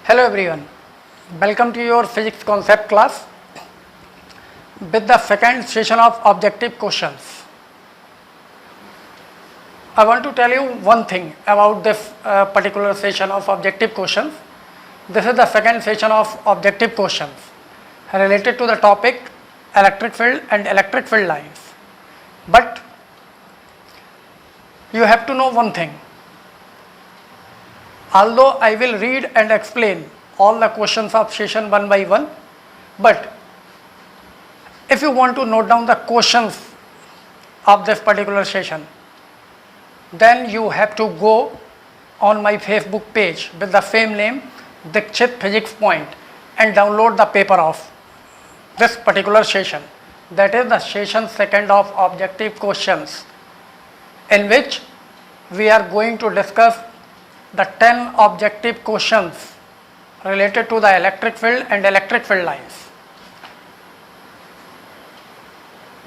Hello everyone, welcome to your physics concept class with the second session of objective questions. I want to tell you one thing about this particular session of objective questions. This is the second session of objective questions related to the topic electric field and electric field lines. But you have to know one thing. Although I will read and explain all the questions of session one by one, but if you want to note down the questions of this particular session, then you have to go on my Facebook page with the same name, Dikshit Physics Point, and download the paper of this particular session. That is the session second of objective questions, in which we are going to discuss the 10 objective questions related to the electric field and electric field lines.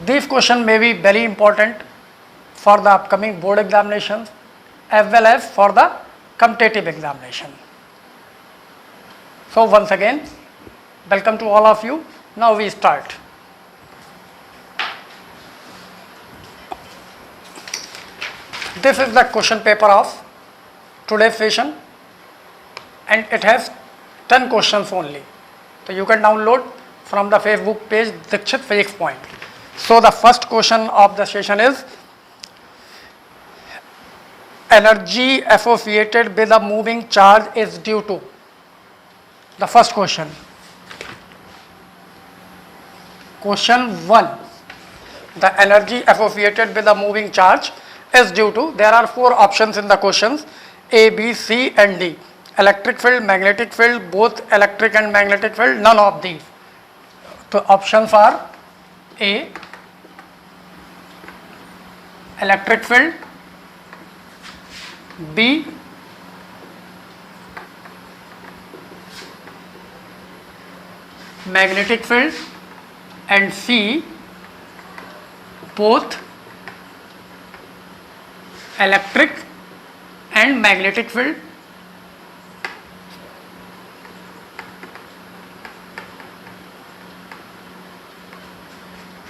These questions may be very important for the upcoming board examinations as well as for the competitive examination. So once again, welcome to all of you. Now we start. This is the question paper of today's session, and it has 10 questions only. So you can download from the Facebook page Dikshit Physics Point. So the first question of the session is energy associated with a moving charge is due to. The first question. Question 1. The energy associated with a moving charge is due to. There are 4 options in the questions: A, B, C and D. Electric field, magnetic field, both electric and magnetic field, none of these. So options are A, electric field, B, magnetic field, and C, both electric and magnetic field.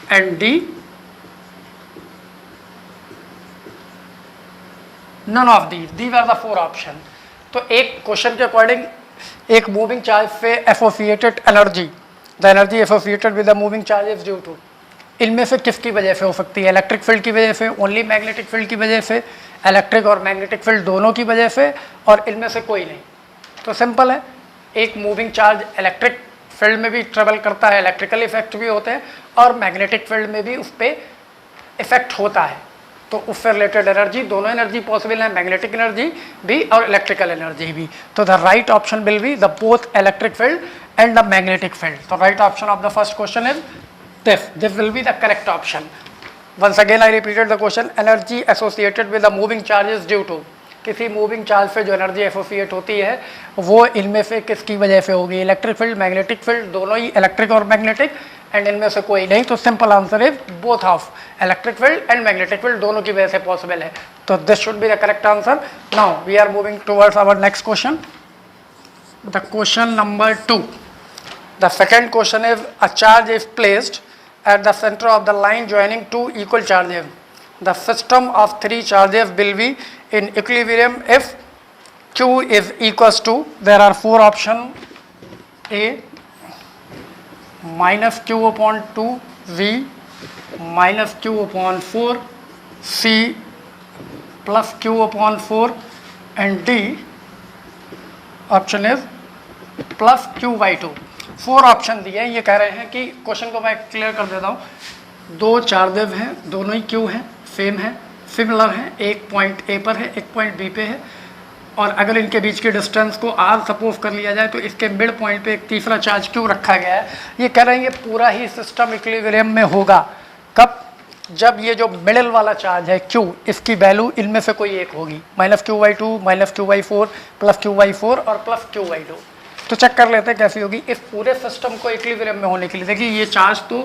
And D, none of these. These are the 4 options. तो एक question के according एक moving charge से associated energy, the energy associated with the moving charge is due to, इनमें से किसकी वजह से हो सकती है? इलेक्ट्रिक फील्ड की वजह से, ओनली मैग्नेटिक फील्ड की वजह से, इलेक्ट्रिक और मैग्नेटिक फील्ड दोनों की वजह से, और इनमें से कोई नहीं. तो सिंपल है, एक मूविंग चार्ज इलेक्ट्रिक फील्ड में भी ट्रेवल करता है, इलेक्ट्रिकल इफेक्ट भी होते हैं, और मैग्नेटिक फील्ड में भी उस पर इफेक्ट होता है. तो उससे रिलेटेड एनर्जी, दोनों एनर्जी पॉसिबल है, मैग्नेटिक एनर्जी भी और इलेक्ट्रिकल एनर्जी भी. तो the right option will be the both electric field and the magnetic field. तो right option of the first question is this will be the correct option. Once again I repeated the question. Energy associated with a moving charge is due to. किसी moving charge से जो energy associate होती है वो इनमें से किसकी वजह से होगी? इलेक्ट्रिक फील्ड, मैग्नेटिक फील्ड, दोनों ही इलेक्ट्रिक और मैग्नेटिक, एंड इनमें से कोई नहीं. तो simple answer is both of electric field and magnetic field, दोनों की वजह से पॉसिबल है. तो this should be the correct answer. Now we are moving towards our next question. The question number 2. The second question is a charge is placed at the center of the line joining 2 equal charges. The system of 3 charges will be in equilibrium if Q is equals to, there are 4 options: A, minus Q upon 2, V, minus Q upon 4, C, plus Q upon 4, and D option is plus Q by 2. 4 option दिए हैं. ये कह रहे हैं कि question को मैं clear कर देता हूँ. 2 चार्जेस हैं, दोनों ही क्यू हैं, सेम है, सिमिलर है. एक पॉइंट ए पर है, एक पॉइंट बी पे है, और अगर इनके बीच के डिस्टेंस को आर सपोज कर लिया जाए तो इसके मिड पॉइंट पे एक तीसरा चार्ज क्यू रखा गया है. ये कह रहे हैं ये पूरा ही सिस्टम इक्विलिब्रियम में होगा. कब? जब ये जो मिडिल वाला चार्ज है क्यू, इसकी वैल्यू इनमें से कोई एक होगी. Minus Q by 2, minus Q by 4, plus Q by 4 और प्लस क्यू बाई 2. तो चेक कर लेते हैं कैसी होगी इस पूरे सिस्टम को इक्विलिब्रियम में होने के लिए. देखिए ये चार्ज तो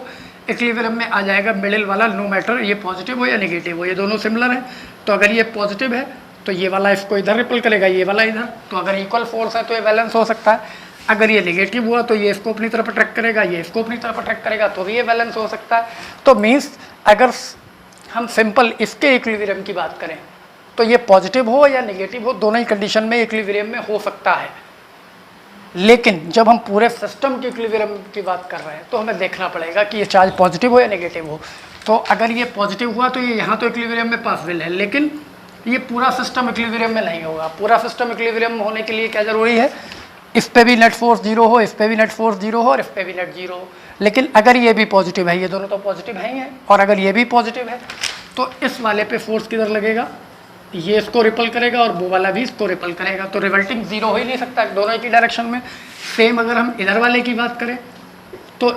इक्विलिब्रियम में आ जाएगा मिडिल वाला, नो मैटर ये पॉजिटिव हो या नेगेटिव हो, ये दोनों सिमिलर है. तो अगर ये पॉजिटिव है तो ये वाला इसको इधर रिपल करेगा, ये वाला इधर। तो अगर इक्वल फोर्स है तो ये बैलेंस हो सकता है। अगर ये नेगेटिव हुआ तो ये इसको अपनी तरफ अट्रैक्ट करेगा, ये इसको अपनी तरफ अट्रैक्ट करेगा, तो भी ये बैलेंस हो सकता है। तो मीन्स अगर हम सिंपल इसके इक्विलिब्रियम की बात करें तो ये पॉजिटिव हो या नेगेटिव हो, दोनों ही कंडीशन में इक्विलिब्रियम में हो सकता है। लेकिन जब हम पूरे सिस्टम के इक्विलिब्रियम की बात कर रहे हैं तो हमें देखना पड़ेगा कि ये चार्ज पॉजिटिव हो या नेगेटिव हो। तो अगर ये पॉजिटिव हुआ तो ये यहाँ तो इक्विलिब्रियम में पॉसिबल है, लेकिन ये पूरा सिस्टम इक्विलिब्रियम में नहीं होगा। पूरा सिस्टम इक्विलिब्रियम होने के लिए क्या जरूरी है, इस पे भी नेट फोर्स जीरो हो, इस पे भी नेट फोर्स जीरो हो और इस पे भी नेट जीरो हो। लेकिन अगर ये भी पॉजिटिव है, ये दोनों तो पॉजिटिव है ही है, और अगर ये भी पॉजिटिव है तो इस वाले पे फोर्स किधर लगेगा, ये इसको रिपल करेगा और वो वाला भी इसको रिपल करेगा। तो रिवल्टिंग जीरो हो ही नहीं सकता दोनों की डायरेक्शन में। सेम अगर हम इधर वाले की बात करें तो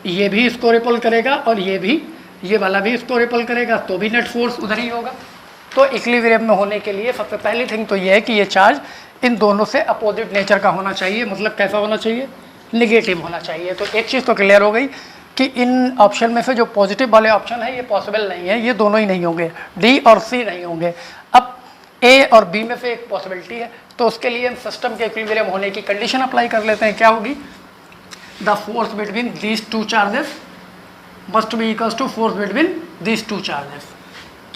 ये भी इसको रिपल करेगा और ये भी, ये वाला भी इसको रिपल करेगा, तो भी नेट फोर्स उधर ही होगा। तो इक्विलिब्रियम में होने के लिए सबसे पहली थिंग तो ये है कि ये चार्ज इन दोनों से अपोजिट नेचर का होना चाहिए। मतलब कैसा होना चाहिए, नेगेटिव होना चाहिए। तो एक चीज़ तो क्लियर हो गई कि इन ऑप्शन में से जो पॉजिटिव वाले ऑप्शन है ये पॉसिबल नहीं है, ये दोनों ही नहीं होंगे, डी और सी नहीं होंगे। अब ए और बी में से एक पॉसिबिलिटी है, तो उसके लिए हम सिस्टम के इक्विलिब्रियम होने की कंडीशन अप्लाई कर लेते हैं। क्या होगी, the force between these two charges must be equals to force between these two charges.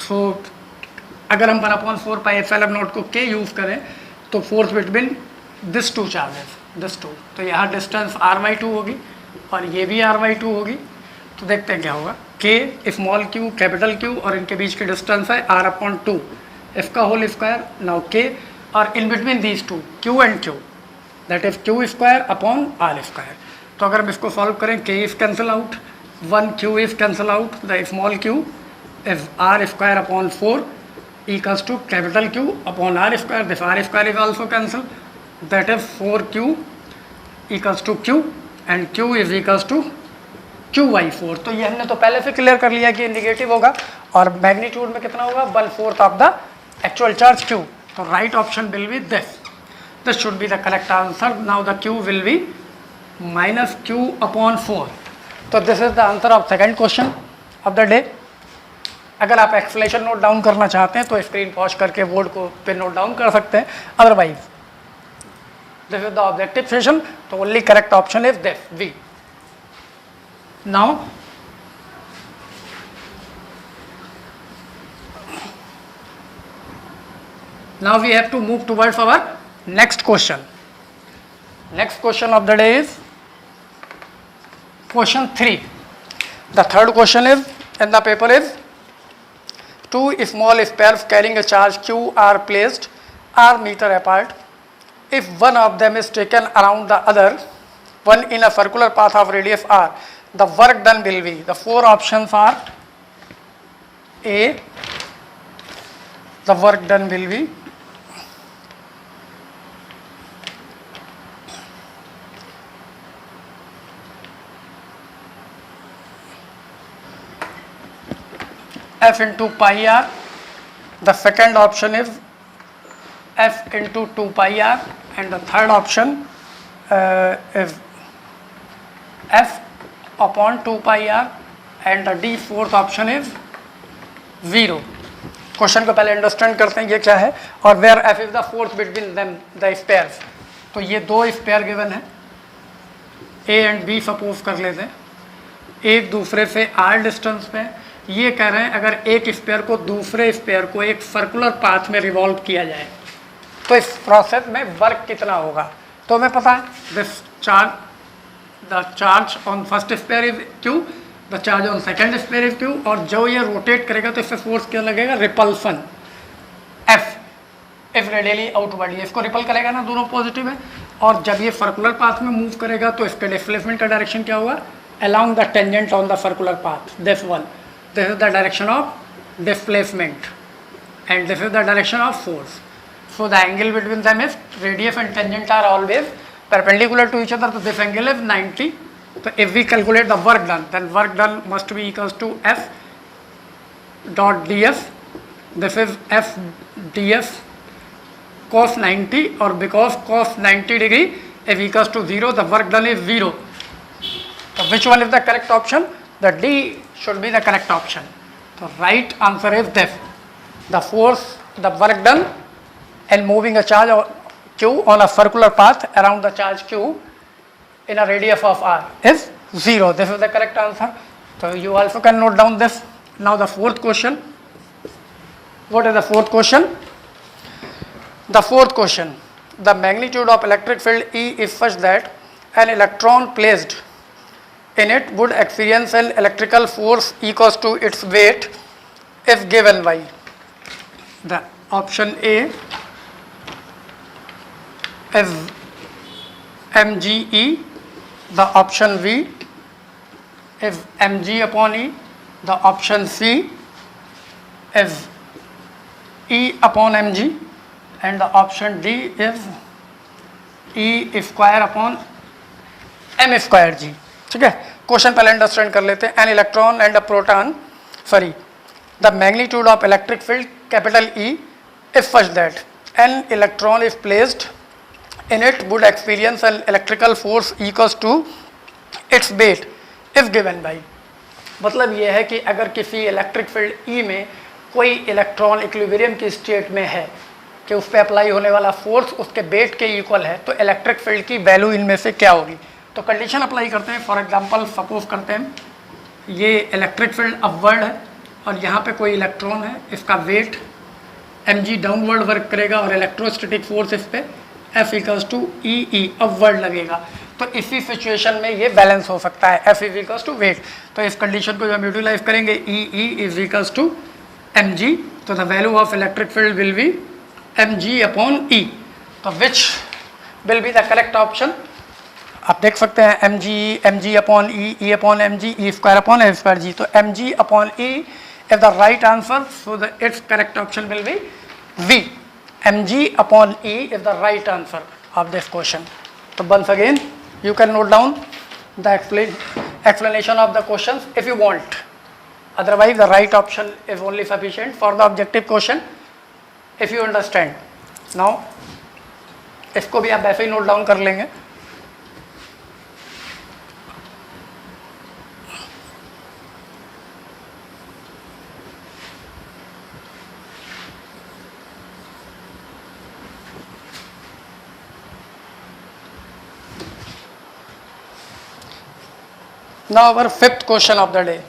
So अगर हम 1/4 पाई एप्सिलॉन नॉट को के यूज़ करें तो force between this two charges, this two, तो यहाँ डिस्टेंस r/2 होगी और ये भी r/2 होगी। तो देखते हैं क्या होगा, k small q capital Q और इनके बीच की डिस्टेंस है r/2, इसका होल स्क्वायर, नाउ k, और in between these to q and q, that is q square upon r square. तो अगर हम इसको सॉल्व करें, k is cancel out, 1 q is cancel out, the small q is r square upon 4 equals to capital Q upon r square. This r square is also cancel, that is 4q equals to q and q is equals to q/4। तो ये हमने तो पहले से clear कर लिया कि negative होगा और मैग्नीट्यूड में कितना होगा, 1/4 of the actual charge q। तो right option will B this should be the correct answer. Now the q will be -q/4। तो this is the answer of second question of the day. अगर आप explanation note down करना चाहते हैं तो screen pause करके board को पे नोट डाउन कर सकते हैं, otherwise this is the objective session. तो only correct option is this, V. Now we have to move towards our next question. Next question of the day is question 3। The third question is in the paper is, two small spheres carrying a charge q are placed r meter apart. If one of them is taken around the other one in a circular path of radius r, the work done will be, the four options are: A, the work done will be F into pi r, the second option is F into 2 pi r, and the third option is F upon 2 pi r, and the D fourth option is 0। Question को पहले understand करते हैं ये क्या है, और where F is the force between them the spheres. तो ये दो स्पेयर गिवन है, A एंड B सपोज कर लेते हैं, एक दूसरे से r डिस्टेंस पे। ये कह रहे हैं अगर एक स्पेयर को दूसरे स्पेयर को एक सर्कुलर पाथ में रिवॉल्व किया जाए तो इस प्रोसेस में वर्क कितना होगा। तो हमें पता है this charge, the charge on first spare is q, the charge on second spare is q, और जो ये रोटेट करेगा तो इससे फोर्स क्या लगेगा, repulsion F if radially outward. ये इसको रिपल करेगा ना, दोनों पॉजिटिव है, और जब ये सर्कुलर पाथ में मूव करेगा तो इसके डिस्प्लेसमेंट का डायरेक्शन क्या होगा, along the tangent on the circular path, this one, this is the direction of displacement and this is the direction of force. So the angle between them is, radius and tangent are always perpendicular to each other, so this angle is 90. So if we calculate the work done, then work done must be equals to F dot ds, this is F ds cos 90, or because cos 90 degree is equals to 0, the work done is 0. So which one is the correct option? The D should be the correct option. So right answer is this. The force the work done in moving a charge q on a circular path around the charge q in a radius of r is 0. This is the correct answer. So you also can note down this. Now the fourth question. What is the fourth question? The fourth question. The magnitude of electric field E is such that an electron placed in it would experience an electrical force equals to its weight if given by the option A is mge, the option B is mg upon E, the option C is E upon mg, and the option D is E square upon m square g. ठीक है, question पहले understand कर लेते हैं. An electron and a proton, sorry, the magnitude of electric field capital E if such that an electron is placed in it would experience an electrical force equals to its weight if given by. मतलब ये है कि अगर किसी electric field E में कोई electron equilibrium की state में है कि उस पर अप्लाई होने वाला फोर्स उसके वेट के इक्वल है, तो इलेक्ट्रिक फील्ड की वैल्यू इनमें से क्या होगी. तो कंडीशन अप्लाई करते हैं. फॉर एग्जांपल सपोज करते हैं ये इलेक्ट्रिक फील्ड अपवर्ड है और यहाँ पे कोई इलेक्ट्रॉन है, इसका वेट mg डाउनवर्ड वर्क करेगा और इलेक्ट्रोस्टैटिक फोर्स इस पे F equals to E upward लगेगा. तो इसी सिचुएशन में ये बैलेंस हो सकता है, F is equals to weight. तो इस कंडीशन को जब हम यूटिलाइज करेंगे E is equals to mg, तो the value of electric field will be mg upon E. तो which will be the correct option. आप देख सकते हैं mg upon E upon mg, E square upon M square G. तो mg upon E is the right answer, so the it's correct option will be V. mg upon E is the right answer of this question. So once again you can note down the explanation of the questions if you want. Otherwise the right option is only sufficient for the objective question if you understand. Now इसको भी आप ऐसे ही note down कर लेंगे. Now our fifth question of the day.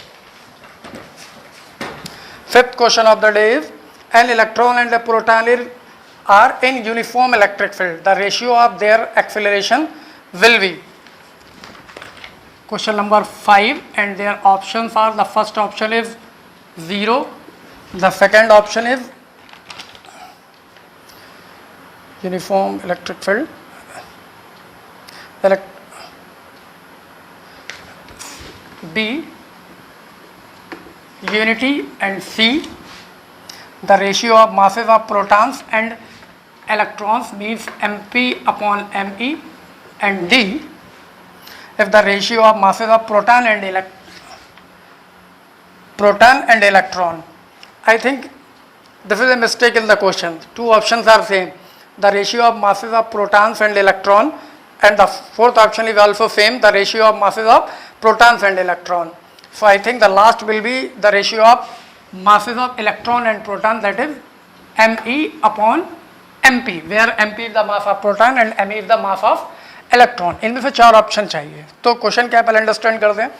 Fifth question of the day is an electron and a proton are in uniform electric field. The ratio of their acceleration will be. Question number 5 and their options are: the first option is 0, the second option is uniform electric field, B unity, and C the ratio of masses of protons and electrons means mp upon me, and D if the ratio of masses of proton and electron. I think this is a mistake in the question. Two options are same, the ratio of masses of protons and electron, and the fourth option is also same, the ratio of masses of protons and electron. So I think the last will be the ratio of masses of electron and proton, that is me upon mp, where mp is the mass of proton and me is the mass of electron. इनमें से चार option चाहिए. तो question क्या पहले understand करते हैं.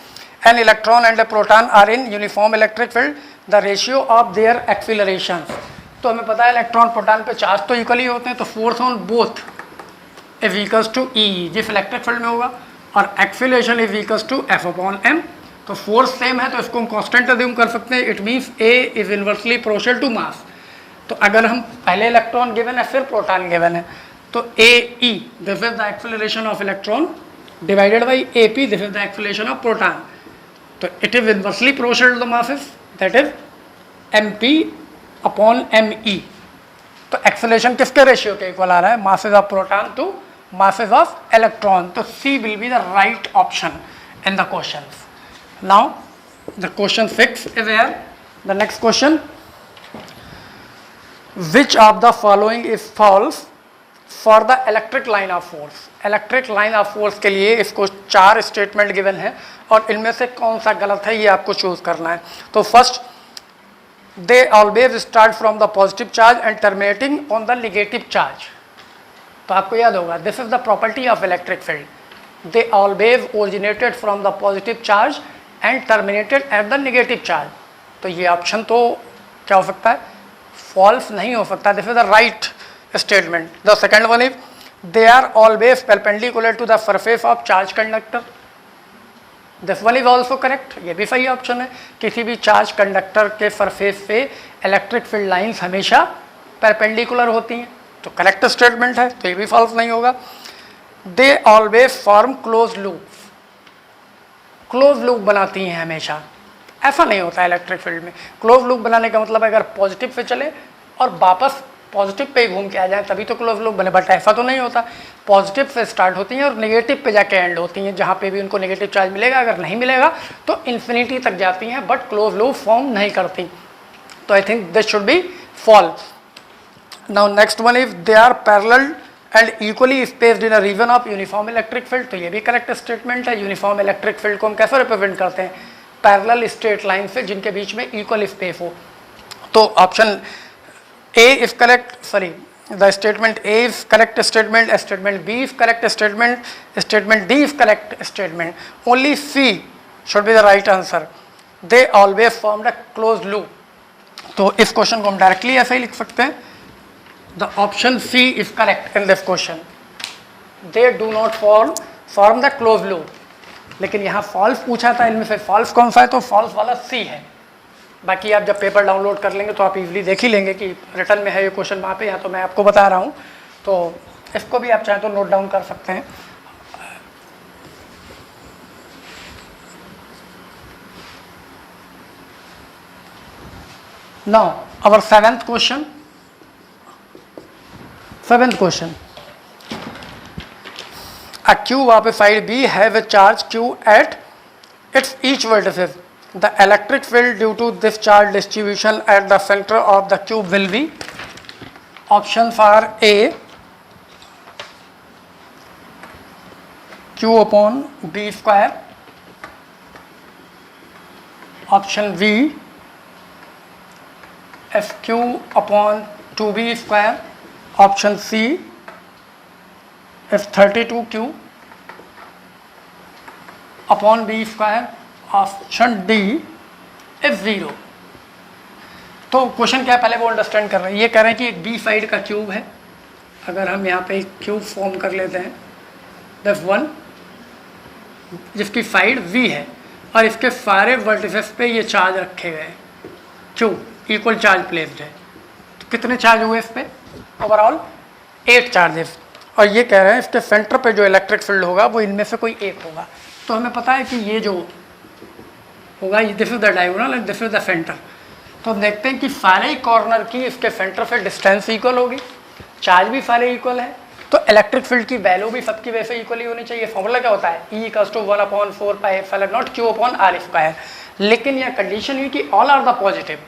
An electron and a proton are in uniform electric field, the ratio of their acceleration. तो हमें पता है इलेक्ट्रॉन प्रोटॉन पे चार्ज तो इक्वली होते हैं, तो force on both is equals to E जिस इलेक्ट्रिक फील्ड में होगा, और acceleration is equals to F upon M. तो फोर्स सेम है तो इसको हम कांस्टेंट अज्यूम कर सकते हैं. It means A is inversely proportional to mass. तो अगर हम पहले इलेक्ट्रॉन गिवन है फिर प्रोटॉन गिवन है, तो A E this is the acceleration of electron divided by A P this is the acceleration of proton. तो it is inversely proportional to masses, that is M P upon M E. तो acceleration किसके ratio के equal आ रहा है, masses of proton to masses of electron. So C will be the right option in the questions. Now the question 6 is here. The next question: which of the following is false for the electric line of force? Electric line of force के लिए इसको 4 statement given है और इनमें से कौन सा गलत है ये आपको चूज करना है. तो first, they always start from the positive charge and terminating on the negative charge. तो आपको याद होगा, this is the property of electric field. They always originated from the positive charge and terminated at the negative charge. तो ये option तो क्या हो सकता है, फॉल्स नहीं हो सकता. This is the right statement. The second one is they are always perpendicular to the surface of charge conductor. This one is also correct. ये भी सही ऑप्शन है. किसी भी चार्ज कंडक्टर के सरफेस से इलेक्ट्रिक फील्ड लाइंस हमेशा perpendicular होती हैं, तो करेक्ट स्टेटमेंट है, तो ये भी फॉल्स नहीं होगा. दे always form close loop. Close loop बनाती हैं हमेशा. ऐसा नहीं होता है इलेक्ट्रिक फील्ड में. क्लोज लूप बनाने का मतलब अगर पॉजिटिव पे चले और वापस पॉजिटिव पे घूम के आ जाए तभी तो क्लोज लूप बने, बट ऐसा तो नहीं होता. पॉजिटिव से स्टार्ट होती हैं और नेगेटिव पे जाके एंड होती हैं. जहाँ पे भी उनको नेगेटिव चार्ज मिलेगा, अगर नहीं मिलेगा तो इन्फिनिटी तक जाती हैं, बट क्लोज लूप फॉर्म नहीं करती. तो I think this should be false. Now next one is they are parallel and equally spaced in a region of uniform electric field. तो ये भी करेक्ट स्टेटमेंट है. यूनिफॉर्म इलेक्ट्रिक फील्ड को हम कैसे रिप्रेजेंट करते हैं, पैरेलल स्ट्रेट लाइन से जिनके बीच में इक्वल स्पेस हो. तो option A is correct. Sorry, the statement A is correct statement. Statement B is correct statement. Statement D is correct statement. Only C should be the right answer. They always form the close loop. तो इस question को हम directly ऐसे ही लिख सकते हैं. The option C is correct in this question. They do not form the close loop. लेकिन यहाँ फॉल्स पूछा था, इनमें से फॉल्स कौन सा है, तो फॉल्स वाला सी है. बाकी आप जब पेपर डाउनलोड कर लेंगे तो आप इजीली देख ही लेंगे कि रिटर्न में है ये क्वेश्चन वहाँ पे, या तो मैं आपको बता रहा हूँ. तो इसको भी आप चाहें तो नोट डाउन कर सकते हैं. Now our seventh question. A cube of a side B has a charge Q at its each vertices. The electric field due to this charge distribution at the center of the cube will be. Options are A, Q upon B square. Option B, FQ upon 2B square. Option C, F32Q upon B square. Option D is 0. तो question क्या है, पहले वो understand कर रहे हैं. ये कह रहे हैं कि एक बी साइड का क्यूब है. अगर हम यहाँ पे एक क्यूब फॉर्म कर लेते हैं, दैट्स वन, जिसकी साइड वी है और इसके सारे वर्टिसेस पे ये चार्ज रखे गए हैं. क्यूब इक्वल चार्ज प्लेस्ड है. तो कितने चार्ज हुए इस पे, ओवरऑल 8 चार्जेस. और ये कह रहे हैं इसके सेंटर पे जो इलेक्ट्रिक फील्ड होगा वो इनमें से कोई एक होगा. तो हमें पता है कि ये जो होगा, this is the diagonal and this is the centre. तो हम देखते हैं कि सारे कॉर्नर की इसके सेंटर से डिस्टेंस इक्वल होगी, चार्ज भी सारे इक्वल है, तो इलेक्ट्रिक फील्ड की वैल्यू भी सबकी वैसे इक्वली होनी चाहिए. फॉर्मूला क्या होता है, E = 1/4πε0 Q/r². लेकिन यह कंडीशन है कि ऑल आर द पॉजिटिव.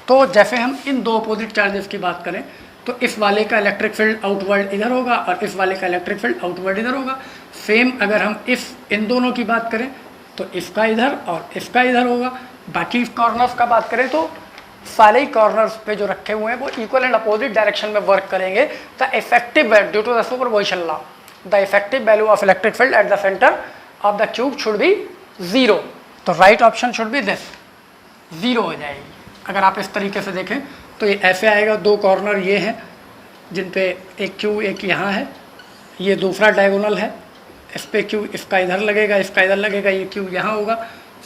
तो जैसे हम इन दो अपोजिट चार्जेस की बात करें तो इस वाले का इलेक्ट्रिक फील्ड आउटवर्ड इधर होगा और इस वाले का इलेक्ट्रिक फील्ड आउटवर्ड इधर होगा. सेम अगर हम इन दोनों की बात करें तो इसका इधर और इसका इधर होगा. बाकी कॉर्नर्स का बात करें तो सारे कॉर्नर्स पे जो रखे हुए हैं वो इक्वल एंड अपोजिट डायरेक्शन में वर्क करेंगे. The effective due to the superposition law the effective value of electric field at the centre of the cube should be 0. तो right option should be this, 0 हो जाएगी. अगर आप इस तरीके से देखें तो ये ऐसे आएगा. दो कॉर्नर ये हैं जिन पे एक क्यू एक यहाँ है, ये दूसरा डायगोनल है, इस पे क्यू इसका इधर लगेगा, इसका इधर लगेगा, ये क्यू यहाँ होगा.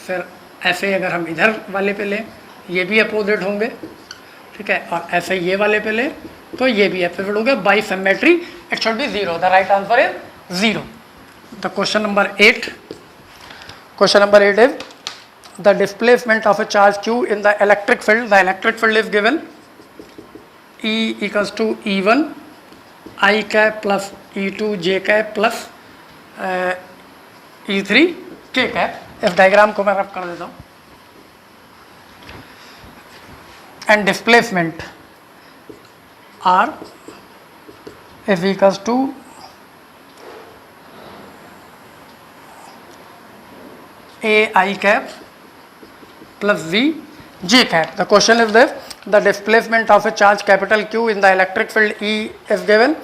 फिर ऐसे अगर हम इधर वाले पे लें ये भी अपोजिट होंगे, ठीक है, और ऐसे ये वाले पे लें तो ये भी अपोजिट होंगे. By symmetry it should be 0. The right answer is 0. The question number 8 is the displacement of a charge Q in the electric field. The electric field is given E = E1 I cap plus E2 J cap plus E3 K cap. इस diagram को मैं rough कर देता हूँ. And displacement R is equals to A I cap plus V J cap. The question is this: the displacement of a charge capital Q in the electric field E is given.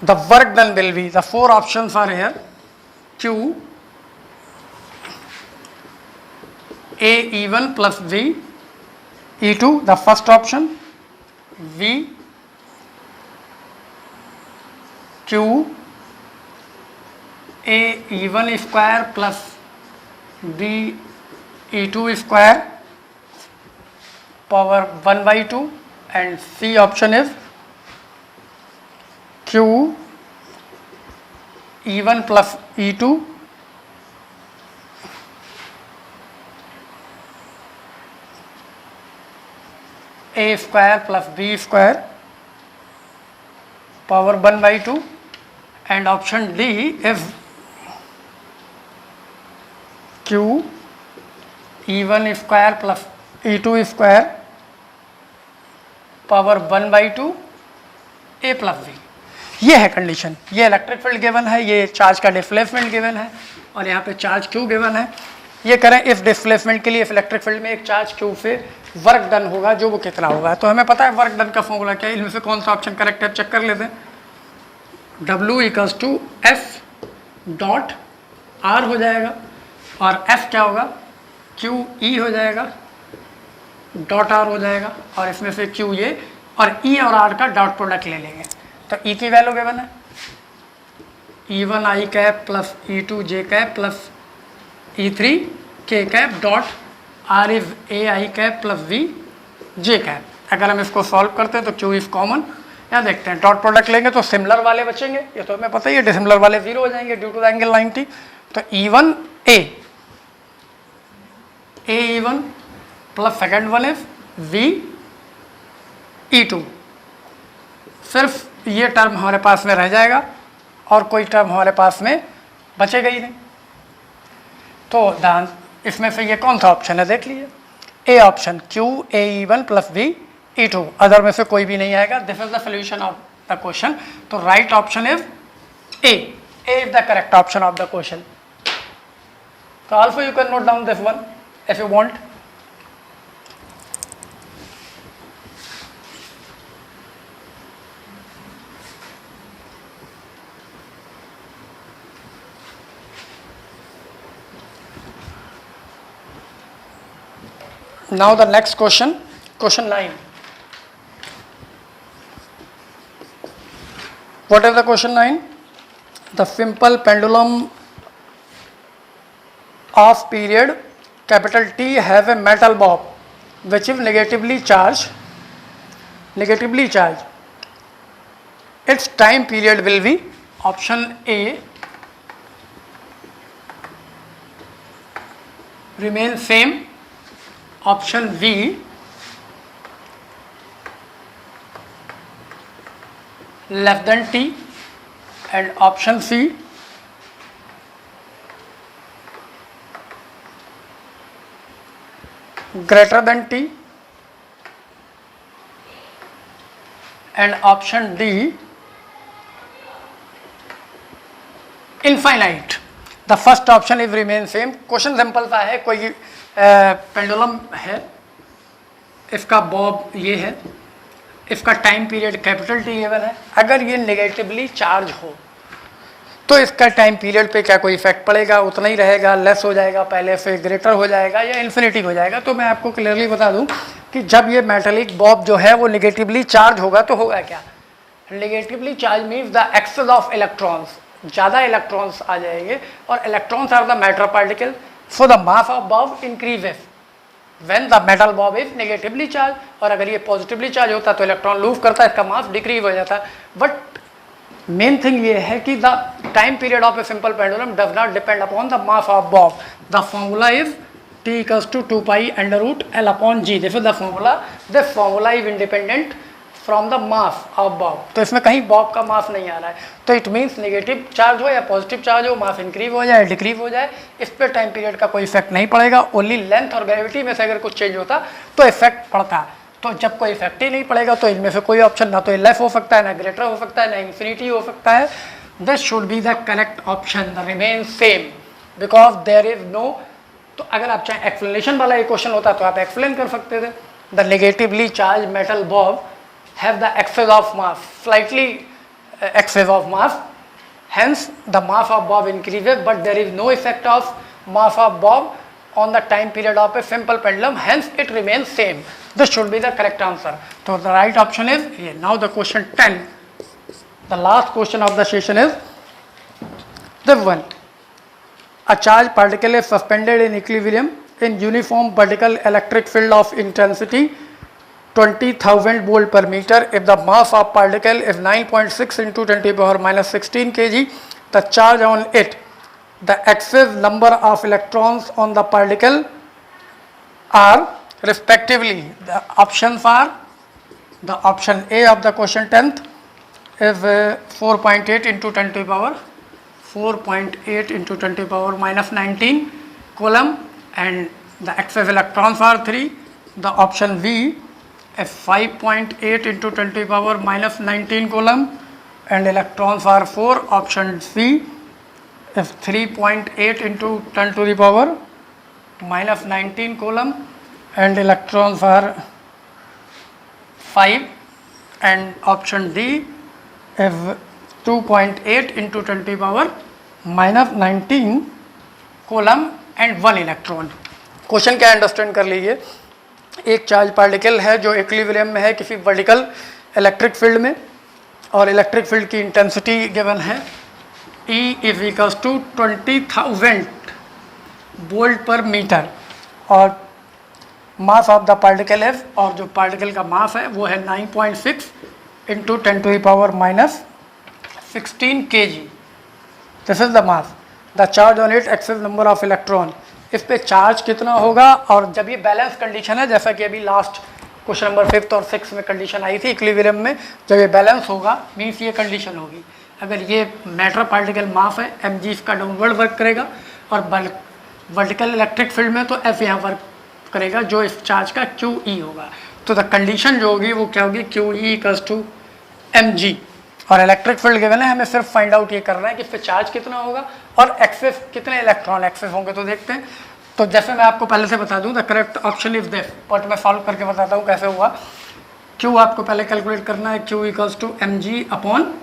The work done will be, the four options are here, Q A E1 plus V E2, the first option, V Q A E1 square plus V E2 square power 1 by 2, and C option is Q E1 plus E2 A square plus B square power 1 by 2, and option D is Q E1 square plus E2 square power 1 by 2 A plus V. ये है condition, ये electric field given है, ये charge का displacement given है, और यहाँ पे चार्ज Q गिवन है. ये करें इस डिस्प्लेसमेंट के लिए, इस इलेक्ट्रिक फील्ड में एक चार्ज Q से वर्क डन होगा जो वो कितना होगा. तो हमें पता है वर्क डन का फॉर्मूला क्या है, इनमें से कौन सा ऑप्शन करेक्ट है चेक कर लेते हैं. W equals to F dot R हो जाएगा, और F क्या होगा, QE हो जाएगा, डॉट R हो जाएगा, और इसमें से QA और E और R का डॉट प्रोडक्ट ले लेंगे. तो E की वैल्यू गिवन है E1 I cap plus E2 J cap plus E3 K cap dot R is A I cap plus V J cap. अगर हम इसको सॉल्व करते हैं तो Q इज कॉमन. यहाँ देखते हैं डॉट प्रोडक्ट लेंगे तो सिमिलर वाले बचेंगे, ये तो हमें पता ही है, डिसिमिलर वाले 0 हो जाएंगे ड्यू टू द एंगल 90. तो E1 A E1 plus second one is V E2. सिर्फ ये टर्म हमारे पास में रह जाएगा और कोई टर्म हमारे पास में बचेगा ही नहीं. तो ध्यान, इसमें से ये कौन सा ऑप्शन है देख लीजिए. A option Q A E1 plus V E2, other में से कोई भी नहीं आएगा. This is the solution of the question. तो right option is A is the correct option of the question. तो also you can note down this one if you want. Now the next question, question 9. What is the question 9? The simple pendulum of period capital T have a metal bob which is negatively charged. Its time period will be option A remain same, option B less than T, and option C greater than T, and option D infinite. The first option is remain same. Question simple सा है, कोई pendulum है, इसका Bob ये है, इसका time period capital T given है. अगर ये नेगेटिवली चार्ज हो तो इसका टाइम पीरियड पे क्या कोई इफेक्ट पड़ेगा, उतना ही रहेगा, लेस हो जाएगा, पहले से ग्रेटर हो जाएगा, या इन्फिनिटी हो जाएगा. तो मैं आपको क्लियरली बता दूं कि जब ये मेटेलिक बॉब जो है वो नेगेटिवली चार्ज होगा तो होगा क्या. Negatively charge means the excess of electrons, ज़्यादा इलेक्ट्रॉन्स आ जाएंगे, और electrons are the matter particle, so the mass of bob increases when the metal bob is negatively charge. और अगर ये पॉजिटिवली चार्ज होता तो इलेक्ट्रॉन लूज करता है, इसका मास डिक्रीज हो जाता. बट मेन थिंग ये है कि the time period of a simple pendulum does not depend upon the mass of bob. The formula is T equals to 2 pi under root L upon G. This is the formula. This formula is independent from the mass of bob. तो इसमें कहीं Bob का मास नहीं आ रहा है. तो it means negative charge हो या पॉजिटिव चार्ज हो, मास इंक्रीज हो जाए डिक्रीज हो जाए, इस पर टाइम पीरियड का कोई इफेक्ट नहीं पड़ेगा. ओनली लेंथ और ग्रेविटी में से अगर कुछ चेंज होता तो इफेक्ट पड़ता है. तो जब कोई इफेक्ट ही नहीं पड़ेगा तो इनमें से कोई ऑप्शन ना तो लेस हो सकता है, ना ग्रेटर हो सकता है, ना इंफिनिटी हो सकता है. This should be the correct option, the remain same, because there is no तो अगर आप चाहे एक्सप्लेनेशन वाला ये क्वेश्चन होता तो आप एक्सप्लेन कर सकते थे। The negatively charge metal bob have the excess of mass, slightly excess of mass, hence the mass of bob increases but there is no effect of mass of bob on the time period of a simple pendulum, hence it remains same. This should be the correct answer. So the right option is here. Now the question 10, the last question of the session is this one. A charged particle is suspended in equilibrium in uniform vertical electric field of intensity 20,000 volt per meter. If the mass of particle is 9.6 into 10 to the power minus 16 kg, the charge on it, the excess number of electrons on the particle are respectively, the options are, the option A of the question 10th is 4.8 into 10 to the power 4.8 into 10 to the power minus 19 coulomb, and the excess electrons are 3. The option B is 5.8 into 10 to the power minus 19 coulomb and electrons are 4. Option C is 3.8 into 10 to the power minus 19 coulomb and electrons are 5, and option D is 2.8 into 10 to the power minus 19 coulomb and 1 electron. Question क्या understand कर लीजिए, एक charge particle है जो equilibrium में है किसी vertical electric field में, और इलेक्ट्रिक फील्ड की इंटेंसिटी गिवन है E is equals to 20,000 volt per metre, और मास ऑफ द पार्टिकल है, और जो पार्टिकल का मास है वो है 9.6 into 10 to the power minus 16 kg. This is the mass. The charge on it excess number of electron, इस पे चार्ज कितना होगा, और जब ये बैलेंस कंडीशन है, जैसा कि अभी लास्ट क्वेश्चन नंबर 5 और 6 में कंडीशन आई थी इक्विलिब्रियम में, जब ये बैलेंस होगा मीन्स ये कंडीशन होगी, अगर ये मैटर पार्टिकल मास है mg इसका डाउनवर्ड वर्क करेगा, और वर्टिकल इलेक्ट्रिक फील्ड में तो f यहाँ वर्क करेगा जो इस चार्ज का QE होगा. तो द कंडीशन जो होगी वो क्या होगी, QE इक्वल्स टू mg, और इलेक्ट्रिक फील्ड गिवन है, हमें सिर्फ फाइंड आउट ये करना है कि इस पे चार्ज कितना होगा और एक्सेस कितने इलेक्ट्रॉन एक्सेस होंगे. तो देखते हैं. तो जैसे मैं आपको पहले से बता दूं, the correct option is this, but मैं सॉल्व करके बताता हूँ कैसे हुआ. Q आपको पहले कैलकुलेट करना है, Q equals to mg upon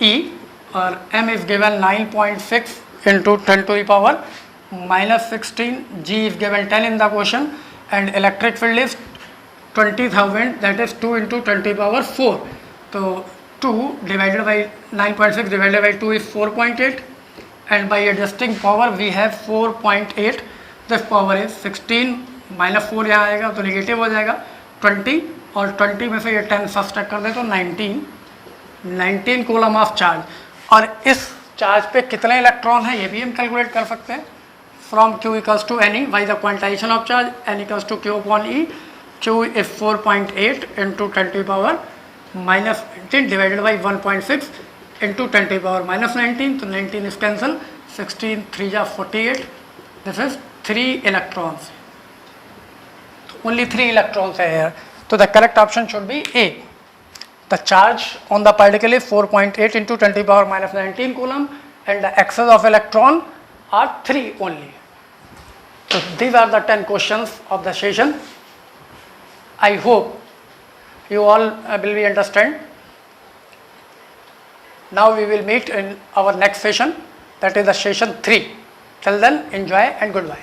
E, और m is given 9.6 into 10 to the power minus 16, G is given 10 in the question, and electric field is 20,000, that is 2 into 10 to the power 4. So 2 divided by 9.6 divided by 2 is 4.8, and by adjusting power we have 4.8. this power is 16 minus 4 यहाँ आएगा तो negative हो जाएगा 20, और 20 में से ये 10 subtract कर दे तो 19 कूलम ऑफ चार्ज. और इस चार्ज पे कितने इलेक्ट्रॉन हैं ये भी हम कैलकुलेट कर सकते हैं. From Q equals to NE by the quantization of charge, N equals to Q upon E. Q is 4.8 into 10 to the power minus 19 divided by 1.6 into 10 to the power minus 19. So 19 is cancel. 16 3 is 48. This is 3 electrons. So only 3 electrons are here. So the correct option should be A. The charge on the particle is 4.8 into 10 to the power minus 19 coulomb, and the excess of electron are 3 only. So these are the 10 questions of the session. I hope you all will be understand. Now we will meet in our next session, that is the session 3. Till then, enjoy and goodbye.